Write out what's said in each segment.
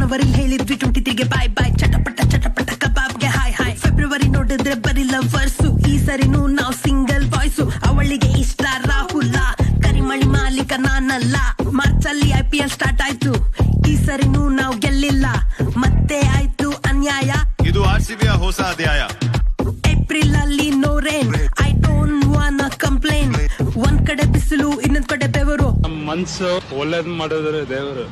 ಜನವರಿ ಹೇಳಿದ್ವಿ 23ಗೆ ಬಾಯ್ ಬಾಯ್, ಚಟಪಟ ಚಟಪಟ ಕಬಾಬ್ಗೆ ಹಾಯ್ ಹಾಯ್. ಫೆಬ್ರವರಿ ನೋಡಿದ್ರೆ ಬರೀ ಲವರ್ಸು, ಈ ಸರಿನೂ ನಾವು ಸಿಂಗಲ್ ಬಾಯ್ಸು. ಅವಳಿಗೆ ಇಷ್ಟ ರಾಹುಲ, ಕರಿಮಳಿ ಮಾಲೀಕ ನಾನಲ್ಲ. ಮಾರ್ಚ್ ಅಲ್ಲಿ IPL ಸ್ಟಾರ್ಟ್ ಆಯ್ತು, ಈ ಸರಿನೂ ನಾವು ಗೆಲ್ಲಿಲ್ಲ, ಮತ್ತೆ ಆಯ್ತು ಅನ್ಯಾಯ. ಇದು RCBಯ ಹೊಸ ಅಧ್ಯಾಯ. ಏಪ್ರಿಲ್ ಅಲ್ಲಿ no rain, I don't want complain. ಒಂದ್ ಕಡೆ ಬಿಸಿಲು, ಇನ್ನೊಂದ್ ಕಡೆ ಬೆವರು. ಮನ್ಸು ಒಳ್ಳೇದ್ ಮಾಡಿದ್ರೆ ದೇವರು.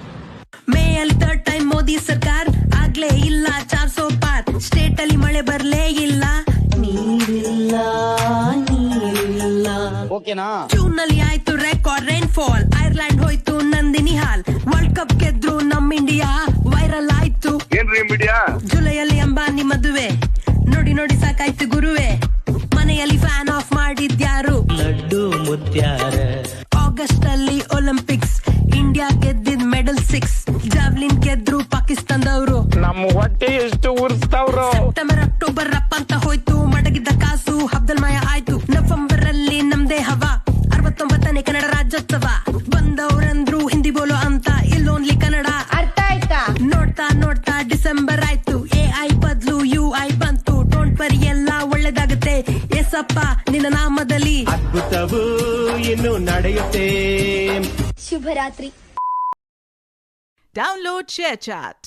ಮೇ ಅಲ್ಲಿ 3rd ಟೈಮ್ ಮೋದಿ ಸರ್ಕಾರ, ಆಗ್ಲೇ ಇಲ್ಲ 400 ಪಾರ್. ಸ್ಟೇಟ್ ಅಲ್ಲಿ ಮಳೆ ಬರ್ಲೇ ಇಲ್ಲ, ನೀರಿಲ್ಲ ನೀರಿಲ್ಲ. ಜೂನ್ ಅಲ್ಲಿ ಆಯ್ತು ರೆಕಾರ್ಡ್ ರೈನ್ ಫಾಲ್, ಐರ್ಲೆಂಡ್ ಹೋಯ್ತು ನಂದಿನಿ ಹಾಲ್. ವರ್ಲ್ಡ್ ಕಪ್ ಗೆದ್ರು ನಮ್ ಇಂಡಿಯಾ, ವೈರಲ್ ಆಯ್ತು ಜುಲೈಯಲ್ಲಿ ಅಂಬಾನಿ ಮದುವೆ. ನೋಡಿ ನೋಡಿ ಸಾಕಾಯ್ತು ಗುರುವೆ, ಮನೆಯಲ್ಲಿ ಫ್ಯಾನ್ ಆಫ್ ಮಾಡಿದ್ಯಾರು? ಲಡ್ಡು ಮುತ್ಯಾರ. ಆಗಸ್ಟ್ ಅಲ್ಲಿ ಒಲಿಂಪಿಕ್ಸ್, ಇಂಡಿಯಾ ಗೆದ್ದಿದ್ ಮೆಡಲ್ 6. ಜಾವ್ಲಿನ್ ಗೆದ್ರು ಪಾಕಿಸ್ತಾನದವರು, ನಮ್ಮ ಹೊಟ್ಟೆ ಎಷ್ಟು ಉರ್ಸ್ತಾವ್ರು. ಸೆಪ್ಟೆಂಬರ್ ಅಕ್ಟೋಬರ್ ರಪ್ಪ ಅಂತ ಹೋಯ್ತು, ಮಡಗಿದ್ದ ಕಾಸು ಹಬ್ದಲ್ ಮಾಯ ಆಯ್ತು. ನವೆಂಬರ್ ಅಲ್ಲಿ ನಮ್ದೇ ಹವಾ, 69ನೇ ಕನ್ನಡ ರಾಜ್ಯೋತ್ಸವ. ಬಂದವ್ರಂದ್ರು ಹಿಂದಿ ಬೋಲೋ ಅಂತ, ಇಲ್ಲೋನ್ಲಿ ಕನ್ನಡ ಅರ್ಥ ಆಯ್ತಾ? ನೋಡ್ತಾ ನೋಡ್ತಾ ಡಿಸೆಂಬರ್ ಆಯ್ತು, AI ಬದ್ಲು UI ಬಂತು. ಡೋಂಟ್ ವರಿ ಎಲ್ಲ ಒಳ್ಳೇದಾಗುತ್ತೆ, ಎಸಪ್ಪ ನಿನ್ನ ನಾಮದಲ್ಲಿ. ಅದ್ಭುತವೂ ಇನ್ನು ನಡೆಯುತ್ತೆ. ಶುಭರಾತ್ರಿ. Download ShareChat.